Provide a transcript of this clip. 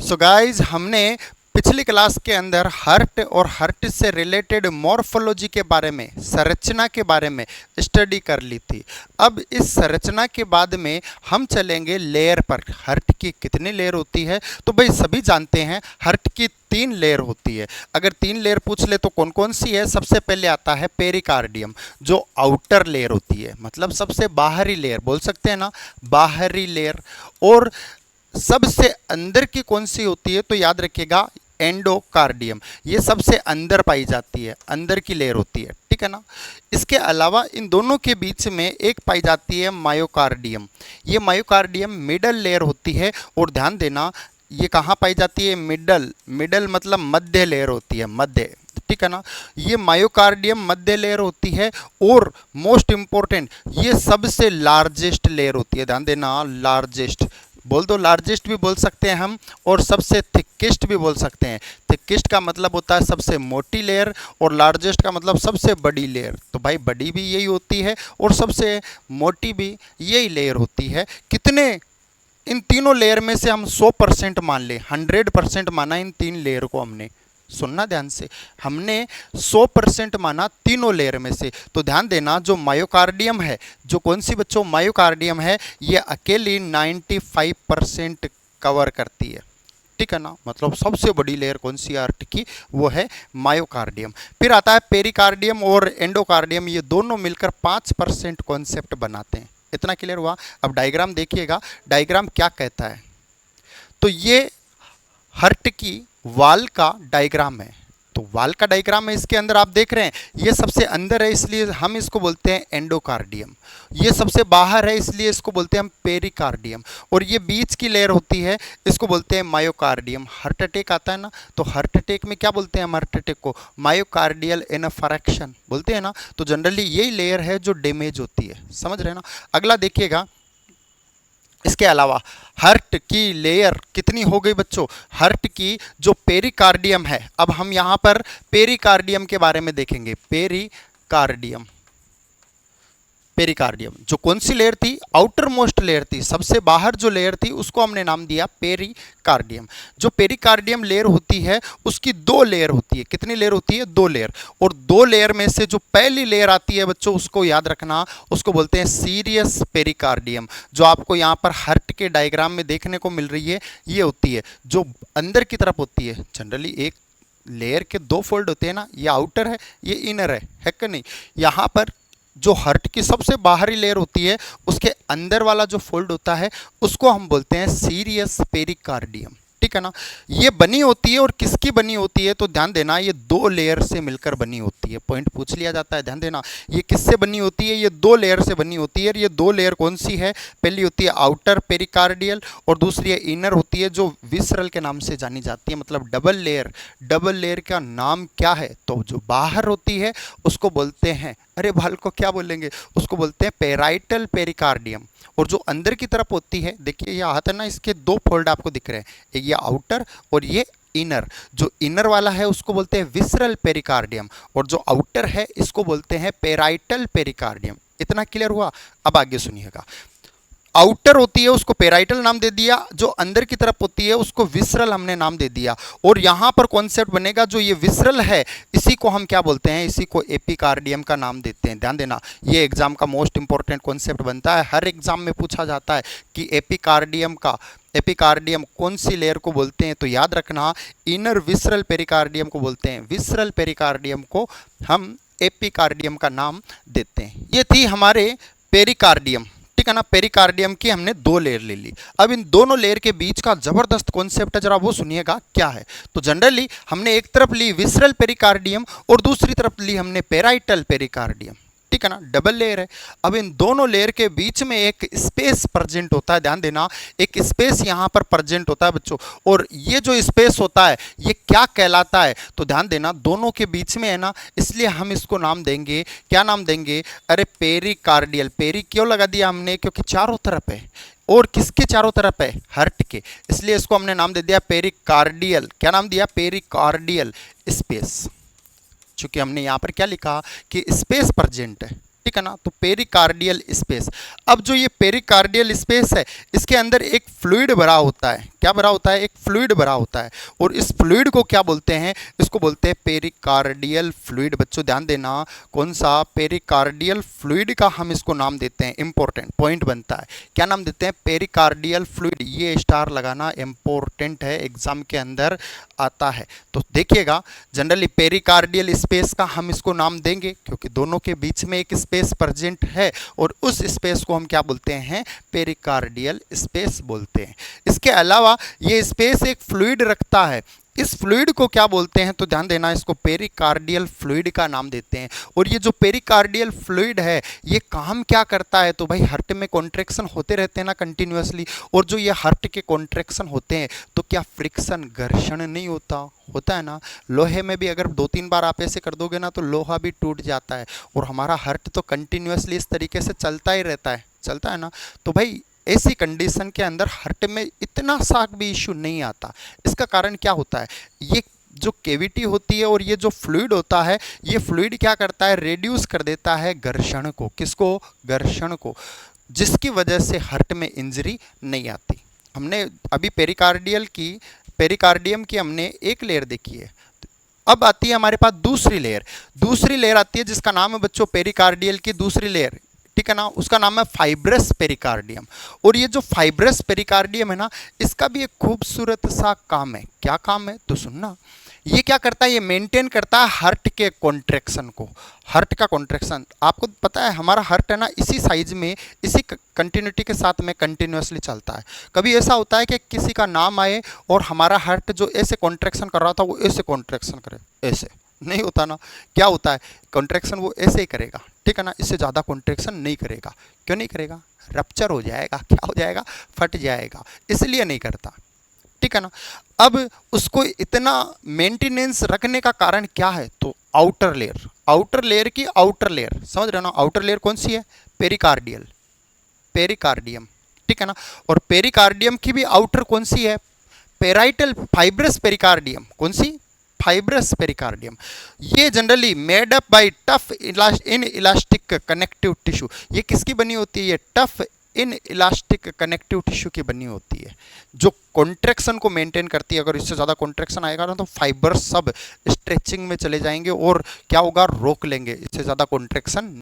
So guys हमने पिछली class के अंदर हार्ट और हार्ट से रिलेटेड मॉर्फोलॉजी के बारे में, संरचना के बारे में स्टडी कर ली थी। अब इस संरचना के बाद में हम चलेंगे लेयर पर। हार्ट की कितनी लेयर होती है? तो भाई सभी जानते हैं हार्ट की 3 लेयर होती है। अगर 3 लेयर पूछ ले तो कौन कौन सी है? सबसे पहले आता है पेरिकार्डियम, जो आउटर लेयर होती है, मतलब सबसे बाहरी लेयर बोल सकते हैं ना, बाहरी लेयर। और सबसे अंदर की कौन सी होती है? तो याद रखिएगा एंडोकार्डियम, ये सबसे अंदर पाई जाती है, अंदर की लेयर होती है, ठीक है ना। इसके अलावा इन दोनों के बीच में एक पाई जाती है मायोकार्डियम। ये मायोकार्डियम मिडल लेयर होती है। और ध्यान देना, ये कहाँ पाई जाती है? मिडल। मिडल मतलब मध्य लेयर होती है, मध्य, ठीक है ना। ये मायोकार्डियम मध्य लेयर होती है। और मोस्ट इंपॉर्टेंट, ये सबसे लार्जेस्ट लेयर होती है। ध्यान देना, लार्जेस्ट बोल दो, लार्जेस्ट भी बोल सकते हैं हम, और सबसे थिकेस्ट भी बोल सकते हैं। थिकेस्ट का मतलब होता है सबसे मोटी लेयर, और लार्जेस्ट का मतलब सबसे बड़ी लेयर। तो भाई बड़ी भी यही होती है और सबसे मोटी भी यही लेयर होती है। कितने? इन तीनों लेयर में से हम 100% मान ले, 100% माना इन 3 लेयर को हमने। सुनना ध्यान से, हमने 100% माना तीनों लेयर में से। तो ध्यान देना, जो मायोकार्डियम है, जो कौन सी बच्चों मायोकार्डियम है, ये अकेली 95% कवर करती है, ठीक है ना। मतलब सबसे बड़ी लेयर कौन सी हार्ट की? वो है मायोकार्डियम। फिर आता है पेरिकार्डियम और एंडोकार्डियम, ये दोनों मिलकर 5% कॉन्सेप्ट बनाते हैं। इतना क्लियर हुआ? अब डायग्राम देखिएगा, डायग्राम क्या कहता है। तो ये हार्ट की वाल का डायग्राम है। तो वाल का डायग्राम है, इसके अंदर आप देख रहे हैं ये सबसे अंदर है, इसलिए हम इसको बोलते हैं एंडोकार्डियम। ये सबसे बाहर है, इसलिए इसको बोलते हैं हम पेरिकार्डियम। और ये बीच की लेयर होती है, इसको बोलते हैं मायोकार्डियम। हार्ट अटैक आता है ना, तो हार्ट अटैक में क्या बोलते हैं हम? हार्ट अटैक को मायोकार्डियल इनफारेक्शन बोलते हैं ना। तो जनरली यही लेयर है जो डैमेज होती है, समझ रहे हैं ना। अगला देखिएगा, इसके अलावा हार्ट की लेयर कितनी हो गई बच्चों? हार्ट की जो पेरिकार्डियम है, अब हम यहां पर पेरिकार्डियम के बारे में देखेंगे। पेरिकार्डियम, पेरिकार्डियम जो कौन सी लेयर थी? आउटर मोस्ट लेयर थी, सबसे बाहर जो लेयर थी उसको हमने नाम दिया पेरिकार्डियम। जो पेरिकार्डियम लेयर होती है उसकी 2 लेयर होती है। कितनी लेयर होती है? 2 लेयर। और 2 लेयर में से जो पहली लेयर आती है बच्चों, उसको याद रखना, उसको बोलते हैं सीरियस पेरिकार्डियम। जो आपको यहाँ पर हार्ट के डायग्राम में देखने को मिल रही है, ये होती है जो अंदर की तरफ होती है। जनरली एक लेयर के 2 फोल्ड होते हैं ना, ये आउटर है, ये इनर है कि नहीं। यहाँ पर जो हार्ट की सबसे बाहरी लेयर होती है, उसके अंदर वाला जो फोल्ड होता है उसको हम बोलते हैं सीरियस पेरिकार्डियम, ठीक है ना। ये बनी होती है, और किसकी बनी होती है? तो ध्यान देना, ये 2 लेयर से मिलकर बनी होती है। पॉइंट पूछ लिया जाता है, ध्यान देना, ये किससे बनी होती है? ये 2 लेयर से बनी होती है। और ये 2 लेयर कौन सी है? पहली होती है आउटर पेरिकार्डियल, और दूसरी है इनर होती है, जो विसरल के नाम से जानी जाती है, मतलब डबल लेयर। डबल लेयर का नाम क्या है? तो जो बाहर होती है उसको बोलते हैं, अरे बाल को क्या बोलेंगे, उसको बोलते हैं पेराइटल पेरिकार्डियम। और जो अंदर की तरफ होती है, देखिए ये हाथ है ना, इसके 2 फोल्ड आपको दिख रहे हैं, एक ये आउटर और ये इनर। जो इनर वाला है उसको बोलते हैं विसरल पेरिकार्डियम, और जो आउटर है इसको बोलते हैं पेराइटल पेरिकार्डियम। इतना क्लियर हुआ? अब आगे सुनिएगा, आउटर होती है उसको पेराइटल नाम दे दिया, जो अंदर की तरफ होती है उसको विसरल हमने नाम दे दिया। और यहां पर कॉन्सेप्ट बनेगा, जो ये विसरल है इसी को हम क्या बोलते हैं? इसी को एपिकार्डियम का नाम देते हैं। ध्यान देना, ये एग्जाम का मोस्ट इंपॉर्टेंट कॉन्सेप्ट बनता है, हर एग्जाम में पूछा जाता है कि एपिकार्डियम कौन सी लेयर को बोलते हैं? तो याद रखना, इनर विसरल पेरिकार्डियम को बोलते हैं। विसरल पेरिकार्डियम को हम एपिकार्डियम का नाम देते हैं। ये थी हमारे पेरिकार्डियम, ठीक है ना। पेरिकार्डियम की हमने 2 लेयर ले ली। अब इन दोनों लेयर के बीच का जबरदस्त कॉन्सेप्ट है, जरा वो सुनिएगा क्या है। तो जनरली हमने एक तरफ ली विसरल पेरिकार्डियम और दूसरी तरफ ली हमने पेराइटल पेरिकार्डियम, ठीक है ना, डबल लेयर है। अब इन दोनों लेयर के बीच में एक स्पेस प्रेजेंट होता है, ध्यान देना, एक स्पेस यहाँ पर प्रेजेंट होता है बच्चों। और ये जो स्पेस होता है ये क्या कहलाता है? तो ध्यान देना, दोनों के बीच में है ना, इसलिए हम इसको नाम देंगे, क्या नाम देंगे? अरे पेरिकार्डियल। पेरी क्यों लगा दिया हमने? क्योंकि चारों तरफ है। और किसके चारों तरफ है? हार्ट के, इसलिए इसको हमने नाम दे दिया पेरिकार्डियल। क्या नाम दिया? Pericardial space. चूंकि हमने यहां पर क्या लिखा कि स्पेस प्रेजेंट है, ठीक है ना। तो पेरिकार्डियल स्पेस, अब जो ये पेरिकार्डियल स्पेस है इसके अंदर एक फ्लूइड भरा होता है। क्या भरा होता है? एक फ्लूइड भरा होता है। और इस फ्लूइड को क्या बोलते हैं? इसको बोलते हैं पेरिकार्डियल फ्लूइड। बच्चों ध्यान देना, कौन सा? पेरिकार्डियल फ्लूइड का हम इसको नाम देते हैं। इंपॉर्टेंट पॉइंट बनता है, क्या नाम देते हैं? Pericardial fluid. ये स्टार लगाना इंपॉर्टेंट है, एग्जाम के अंदर आता है। तो देखिएगा, जनरली पेरिकार्डियल स्पेस का हम इसको नाम देंगे क्योंकि दोनों के बीच में एक स्पेस प्रेजेंट है और उस स्पेस को हम क्या बोलते हैं? पेरिकार्डियल स्पेस बोलते हैं। इसके अलावा ये स्पेस एक फ्लूइड रखता है। इस फ्लूइड को क्या बोलते हैं? तो ध्यान देना, इसको पेरिकार्डियल फ्लूइड का नाम देते हैं। और ये जो पेरिकार्डियल फ्लूइड है ये काम क्या करता है? तो भाई हार्ट में कॉन्ट्रैक्शन होते रहते हैं ना कंटिन्यूअसली, और जो ये हार्ट के कॉन्ट्रैक्शन होते हैं तो क्या फ्रिक्शन, घर्षण नहीं होता है ना। लोहे में भी अगर 2-3 बार आप ऐसे कर दोगे ना तो लोहा भी टूट जाता है, और हमारा हार्ट तो कंटिन्यूअसली इस तरीके से चलता ही रहता है, चलता है ना। तो भाई ऐसी कंडीशन के अंदर हार्ट में इतना सा भी इश्यू नहीं आता। इसका कारण क्या होता है? ये जो कैविटी होती है और ये जो फ्लूइड होता है, ये फ्लूइड क्या करता है? रेड्यूस कर देता है घर्षण को। किसको? घर्षण को, जिसकी वजह से हार्ट में इंजरी नहीं आती। हमने अभी पेरिकार्डियम की हमने एक लेयर देखी है। अब आती है हमारे पास दूसरी लेयर आती है जिसका नाम है बच्चों पेरिकार्डियल की दूसरी लेयर, ठीक है ना। उसका नाम है फाइब्रस पेरिकार्डियम। और ये जो फाइब्रस पेरिकार्डियम है ना, इसका भी एक खूबसूरत सा काम है। क्या काम है? तो सुनना, ये क्या करता है? ये मेंटेन करता है हार्ट के कॉन्ट्रैक्शन को। हार्ट का कॉन्ट्रैक्शन आपको पता है, हमारा हार्ट है ना इसी साइज में, इसी कंटिन्यूटी के साथ में कंटिन्यूअसली चलता है। कभी ऐसा होता है कि किसी का नाम आए और हमारा हार्ट जो ऐसे कॉन्ट्रैक्शन कर रहा था वो ऐसे कॉन्ट्रैक्शन करे? ऐसे नहीं होता ना। क्या होता है? कॉन्ट्रैक्शन वो ऐसे ही करेगा, ठीक है ना। इससे ज़्यादा कॉन्ट्रैक्शन नहीं करेगा। क्यों नहीं करेगा? रप्चर हो जाएगा। क्या हो जाएगा? फट जाएगा, इसलिए नहीं करता, ठीक है ना। अब उसको इतना मेंटेनेंस रखने का कारण क्या है? तो आउटर लेयर की आउटर लेयर, समझ रहे हो ना। आउटर लेयर कौन सी है? पेरिकार्डियम, ठीक है ना। और पेरिकार्डियम की भी आउटर कौन सी है? Parietal fibrous pericardium. कौन सी? Fibrous pericardium. ये generally made up by tough inelastic connective tissue. ये किसकी बनी होती है? ये tough inelastic connective tissue की बनी होती है, जो कॉन्ट्रैक्शन को मेंटेन करती है। अगर इससे ज़्यादा कॉन्ट्रैक्शन आएगा ना तो फाइबर सब स्ट्रेचिंग में चले जाएंगे और क्या होगा? रोक लेंगे, इससे ज़्यादा कॉन्ट्रैक्शन